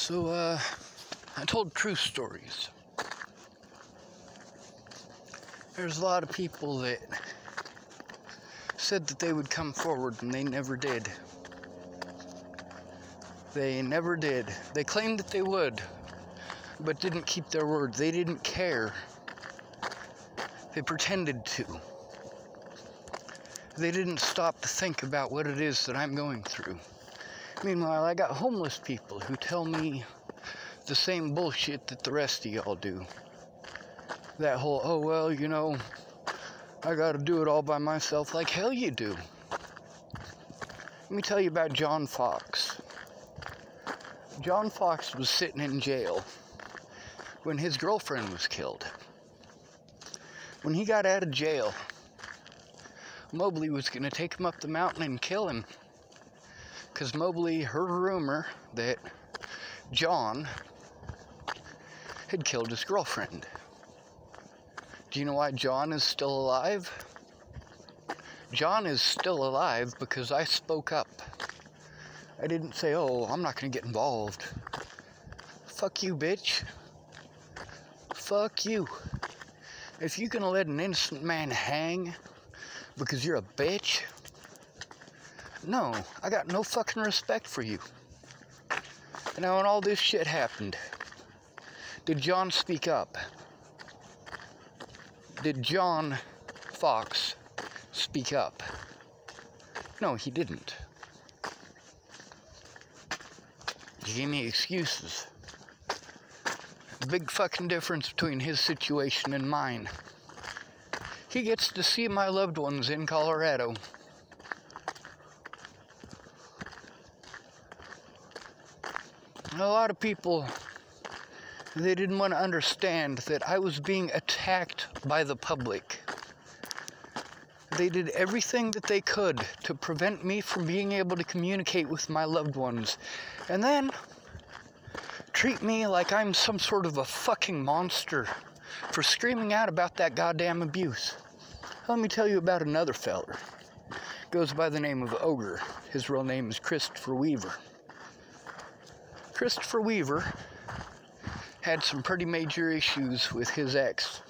So, I told true stories. There's a lot of people that said that they would come forward, and they never did. They never did. They claimed that they would, but didn't keep their word. They didn't care. They pretended to. They didn't stop to think about what it is that I'm going through. Meanwhile, I got homeless people who tell me the same bullshit that the rest of y'all do. That whole, oh, well, you know, I gotta do it all by myself. Like, hell you do. Let me tell you about John Fox. John Fox was sitting in jail when his girlfriend was killed. When he got out of jail, Mobley was going to take him up the mountain and kill him. Because Mobley heard a rumor that John had killed his girlfriend. Do you know why John is still alive? John is still alive because I spoke up. I didn't say, oh, I'm not going to get involved. Fuck you, bitch. Fuck you. If you're going to let an innocent man hang because you're a bitch, no, I got no fucking respect for you. Now, when all this shit happened, did John speak up? Did John Fox speak up? No, he didn't. He gave me excuses. Big fucking difference between his situation and mine. He gets to see my loved ones in Colorado. A lot of people, they didn't want to understand that I was being attacked by the public. They did everything that they could to prevent me from being able to communicate with my loved ones. And then treat me like I'm some sort of a fucking monster for screaming out about that goddamn abuse. Let me tell you about another feller. Goes by the name of Ogre. His real name is Christopher Weaver. Christopher Weaver had some pretty major issues with his ex.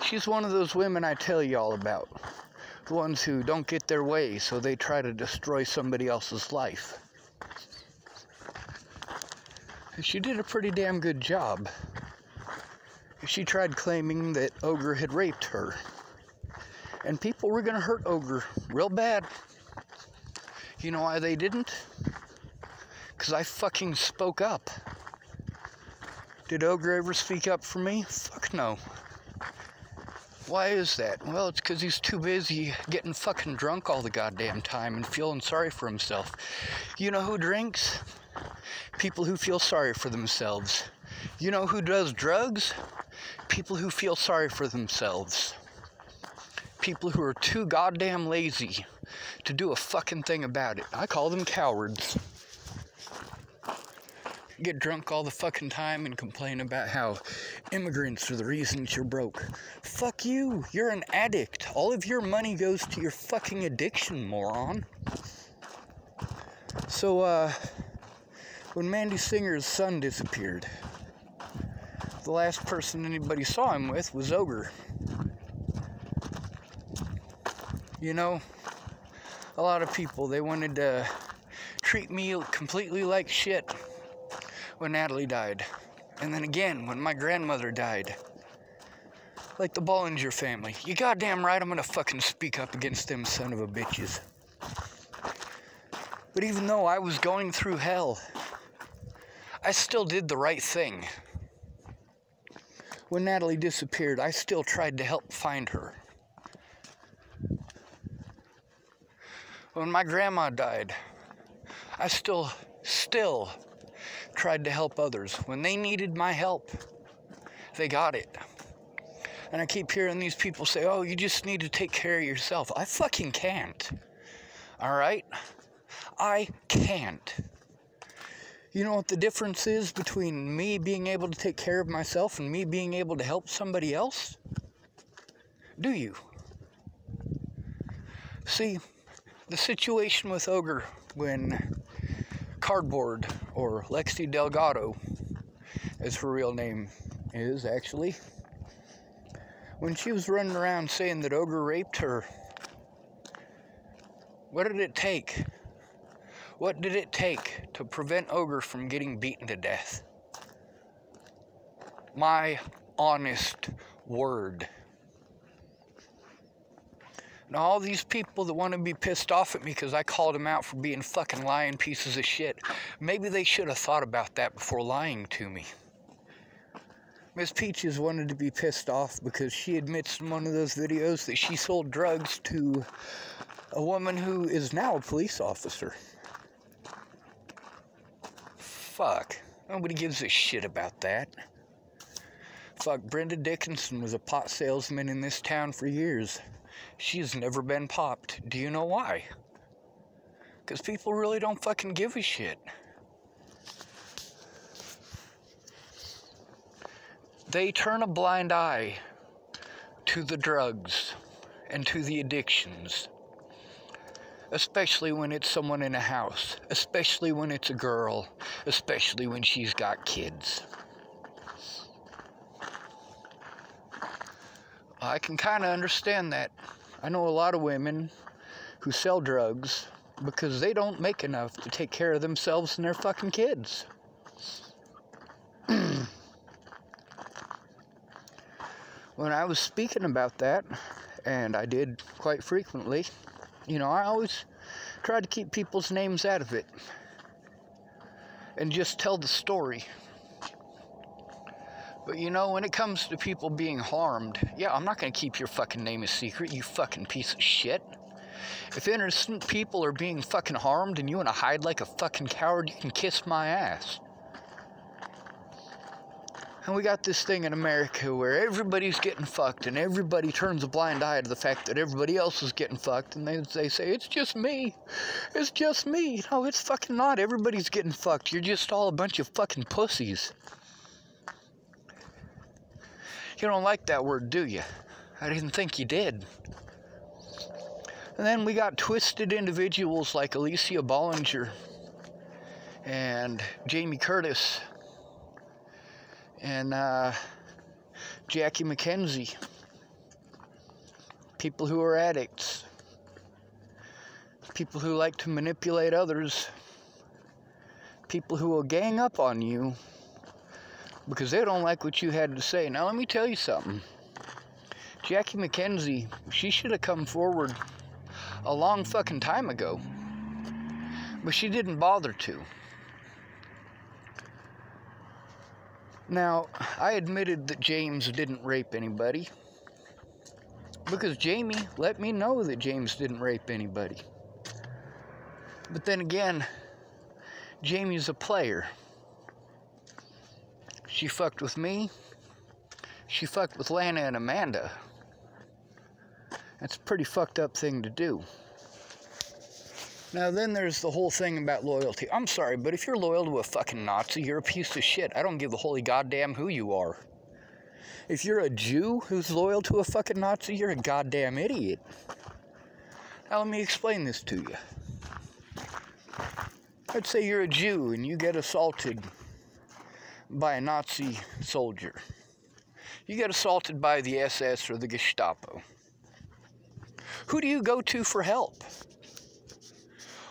She's one of those women I tell you all about. The ones who don't get their way, so they try to destroy somebody else's life. And she did a pretty damn good job. She tried claiming that Ogre had raped her. And people were gonna hurt Ogre real bad. You know why they didn't? Because I fucking spoke up. Did Ogre ever speak up for me? Fuck no. Why is that? Well, it's because he's too busy getting fucking drunk all the goddamn time and feeling sorry for himself. You know who drinks? People who feel sorry for themselves. You know who does drugs? People who feel sorry for themselves. People who are too goddamn lazy to do a fucking thing about it. I call them cowards. Get drunk all the fucking time and complain about how immigrants are the reasons you're broke. Fuck you. You're an addict. All of your money goes to your fucking addiction, moron. So, when Mandy Singer's son disappeared, the last person anybody saw him with was Ogre. You know, a lot of people, they wanted to treat me completely like shit when Natalie died. And then again, when my grandmother died. Like the Bollinger family. You goddamn right I'm gonna fucking speak up against them son of a bitches. But even though I was going through hell, I still did the right thing. When Natalie disappeared, I still tried to help find her. When my grandma died, I still tried to help others. When they needed my help, they got it. And I keep hearing these people say, oh, you just need to take care of yourself. I fucking can't. Alright? I can't. You know what the difference is between me being able to take care of myself and me being able to help somebody else? Do you? See, the situation with Ogre when Cardboard, or Lexi Delgado, as her real name is, actually, when she was running around saying that Ogre raped her, what did it take? What did it take to prevent Ogre from getting beaten to death? My honest word. Now, all these people that want to be pissed off at me because I called them out for being fucking lying pieces of shit, maybe they should have thought about that before lying to me. Miss Peaches wanted to be pissed off because she admits in one of those videos that she sold drugs to a woman who is now a police officer. Fuck. Nobody gives a shit about that. Fuck, Brenda Dickinson was a pot salesman in this town for years. She's never been popped. Do you know why? Because people really don't fucking give a shit. They turn a blind eye to the drugs and to the addictions. Especially when it's someone in a house. Especially when it's a girl. Especially when she's got kids. I can kind of understand that. I know a lot of women who sell drugs because they don't make enough to take care of themselves and their fucking kids. When I was speaking about that, and I did quite frequently, you know, I always try to keep people's names out of it and just tell the story. But you know, when it comes to people being harmed, yeah, I'm not going to keep your fucking name a secret, you fucking piece of shit. If innocent people are being fucking harmed and you want to hide like a fucking coward, you can kiss my ass. And we got this thing in America where everybody's getting fucked and everybody turns a blind eye to the fact that everybody else is getting fucked, and they say, it's just me. It's just me. No, it's fucking not. Everybody's getting fucked. You're just all a bunch of fucking pussies. You don't like that word, do you? I didn't think you did. And then we got twisted individuals like Alicia Bollinger and Jamie Curtis and Jackie McKenzie. People who are addicts. People who like to manipulate others. People who will gang up on you because they don't like what you had to say. Now, let me tell you something. Jackie McKenzie, she should have come forward a long fucking time ago. But she didn't bother to. Now, I admitted that James didn't rape anybody. Because Jamie let me know that James didn't rape anybody. But then again, Jamie's a player. She fucked with me. She fucked with Lana and Amanda. That's a pretty fucked up thing to do. Now then there's the whole thing about loyalty. I'm sorry, but if you're loyal to a fucking Nazi, you're a piece of shit. I don't give a holy goddamn who you are. If you're a Jew who's loyal to a fucking Nazi, you're a goddamn idiot. Now let me explain this to you. Let's say you're a Jew and you get assaulted by a Nazi soldier. You get assaulted by the SS or the Gestapo. Who do you go to for help?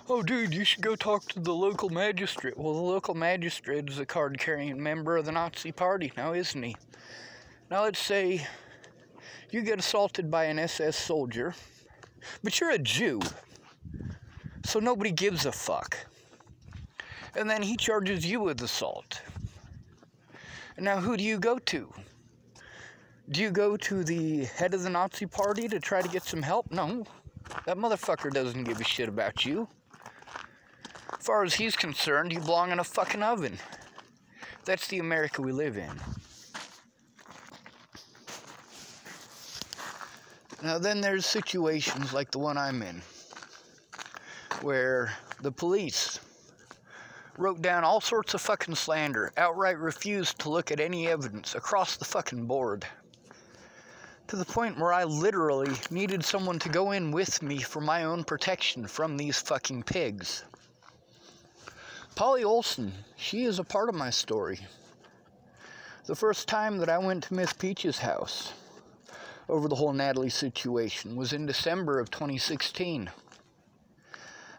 Oh, dude, you should go talk to the local magistrate. Well, the local magistrate is a card-carrying member of the Nazi Party now, isn't he? Now, let's say you get assaulted by an SS soldier, but you're a Jew, so nobody gives a fuck. And then he charges you with assault. And now, who do you go to? Do you go to the head of the Nazi Party to try to get some help? No, that motherfucker doesn't give a shit about you. As far as he's concerned, you belong in a fucking oven. That's the America we live in. Now then there's situations like the one I'm in, where the police wrote down all sorts of fucking slander, outright refused to look at any evidence across the fucking board, to the point where I literally needed someone to go in with me for my own protection from these fucking pigs. Polly Olson, she is a part of my story. The first time that I went to Miss Peach's house over the whole Natalie situation was in December of 2016.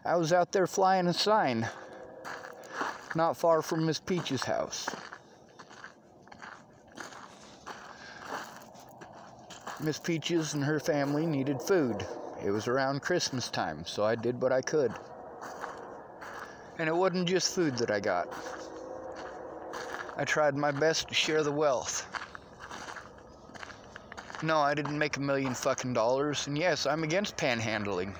I was out there flying a sign not far from Miss Peach's house. Miss Peaches and her family needed food. It was around Christmas time, so I did what I could. And it wasn't just food that I got. I tried my best to share the wealth. No, I didn't make $1 million fucking dollars, and yes, I'm against panhandling.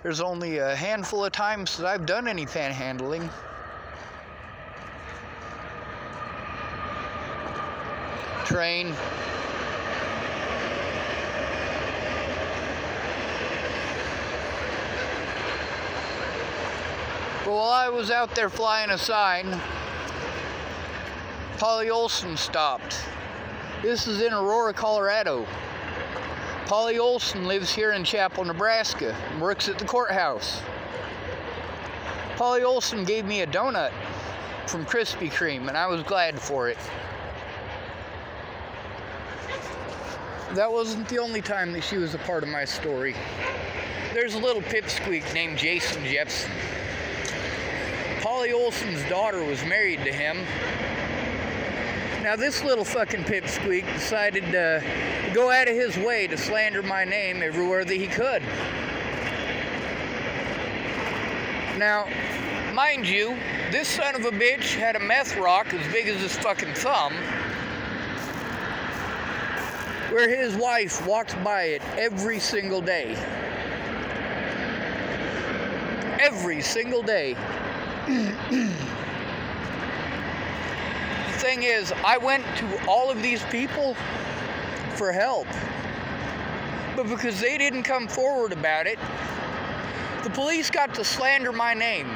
There's only a handful of times that I've done any panhandling. Train. But while I was out there flying a sign, Polly Olson stopped. This is in Aurora, Colorado. Polly Olson lives here in Chapel, Nebraska, and works at the courthouse. Polly Olson gave me a donut from Krispy Kreme, and I was glad for it. That wasn't the only time that she was a part of my story. There's a little pipsqueak named Jason Jepson. Polly Olson's daughter was married to him. Now this little fucking pipsqueak decided to go out of his way to slander my name everywhere that he could. Now, mind you, this son of a bitch had a meth rock as big as his fucking thumb, where his wife walks by it every single day. Every single day. The thing is, I went to all of these people for help, but because they didn't come forward about it, the police got to slander my name.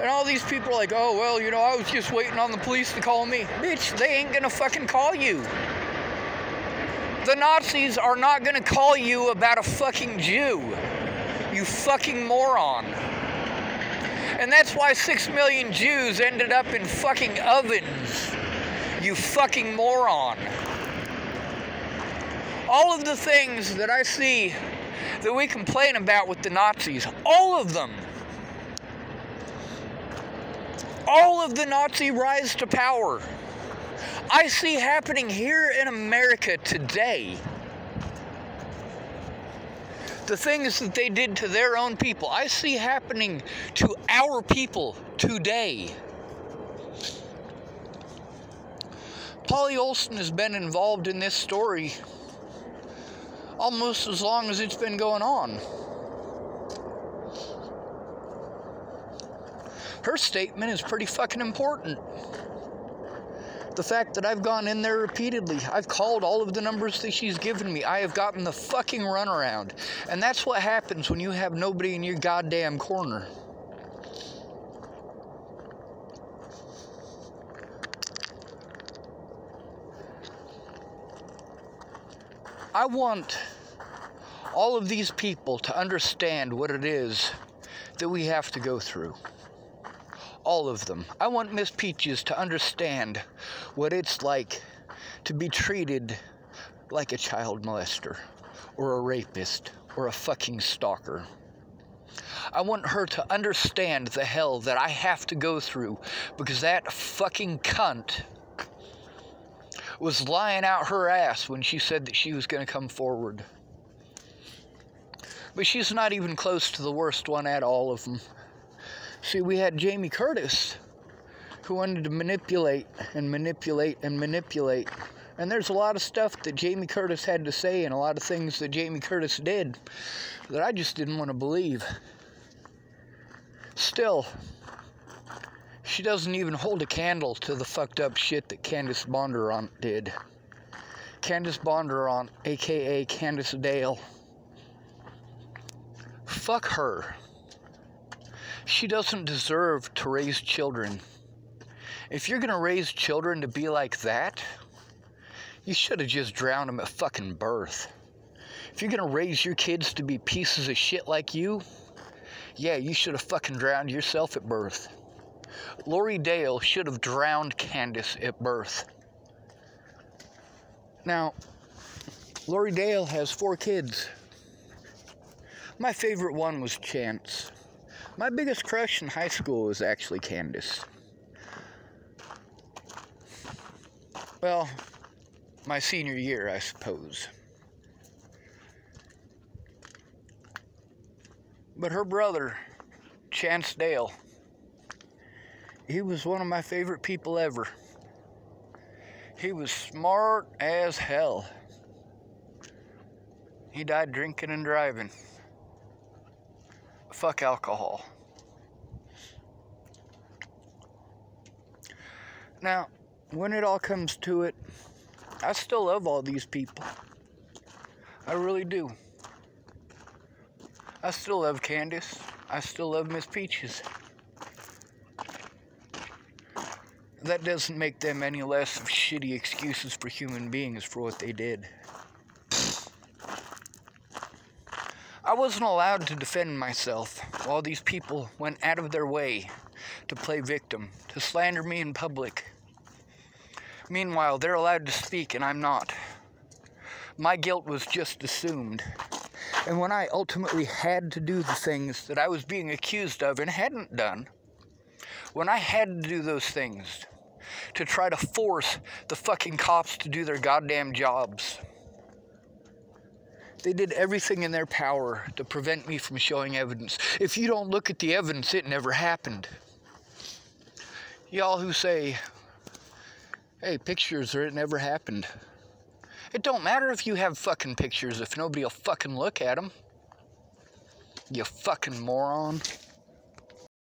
And all these people are like, oh, well, you know, I was just waiting on the police to call me. Bitch, they ain't gonna fucking call you. The Nazis are not gonna call you about a fucking Jew. You fucking moron. And that's why 6 million Jews ended up in fucking ovens. You fucking moron. All of the things that I see that we complain about with the Nazis, all of them, all of the Nazi rise to power, I see happening here in America today. The things that they did to their own people, I see happening to our people today. Polly Olson has been involved in this story almost as long as it's been going on. Her statement is pretty fucking important. The fact that I've gone in there repeatedly, I've called all of the numbers that she's given me, I have gotten the fucking runaround. And that's what happens when you have nobody in your goddamn corner. I want all of these people to understand what it is that we have to go through. All of them. I want Miss Peaches to understand what it's like to be treated like a child molester, or a rapist, or a fucking stalker. I want her to understand the hell that I have to go through because that fucking cunt was lying out her ass when she said that she was going to come forward. But she's not even close to the worst one at all of them. See, we had Jamie Curtis, who wanted to manipulate and manipulate and manipulate. And there's a lot of stuff that Jamie Curtis had to say and a lot of things that Jamie Curtis did that I just didn't want to believe. Still, she doesn't even hold a candle to the fucked up shit that Candace Bondurant did. Candace Bondurant, a.k.a. Candace Dale. Fuck her. She doesn't deserve to raise children. If you're gonna raise children to be like that, you should have just drowned them at fucking birth. If you're gonna raise your kids to be pieces of shit like you Yeah, you should have fucking drowned yourself at birth. Lori Dale should have drowned Candace at birth. Now, Lori Dale has 4 kids. My favorite one was Chance. My biggest crush in high school was actually Candace. Well, my senior year, I suppose. But her brother, Chance Dale, he was one of my favorite people ever. He was smart as hell. He died drinking and driving. Fuck alcohol. Now, when it all comes to it, I still love all these people. I really do. I still love Candace. I still love Miss Peaches. That doesn't make them any less of shitty excuses for human beings for what they did. I wasn't allowed to defend myself while these people went out of their way to play victim, to slander me in public. Meanwhile, they're allowed to speak and I'm not. My guilt was just assumed. And when I ultimately had to do the things that I was being accused of and hadn't done, when I had to do those things to try to force the fucking cops to do their goddamn jobs, they did everything in their power to prevent me from showing evidence. If you don't look at the evidence, it never happened. Y'all who say, hey, pictures or it never happened. It don't matter if you have fucking pictures if nobody will fucking look at them. You fucking moron.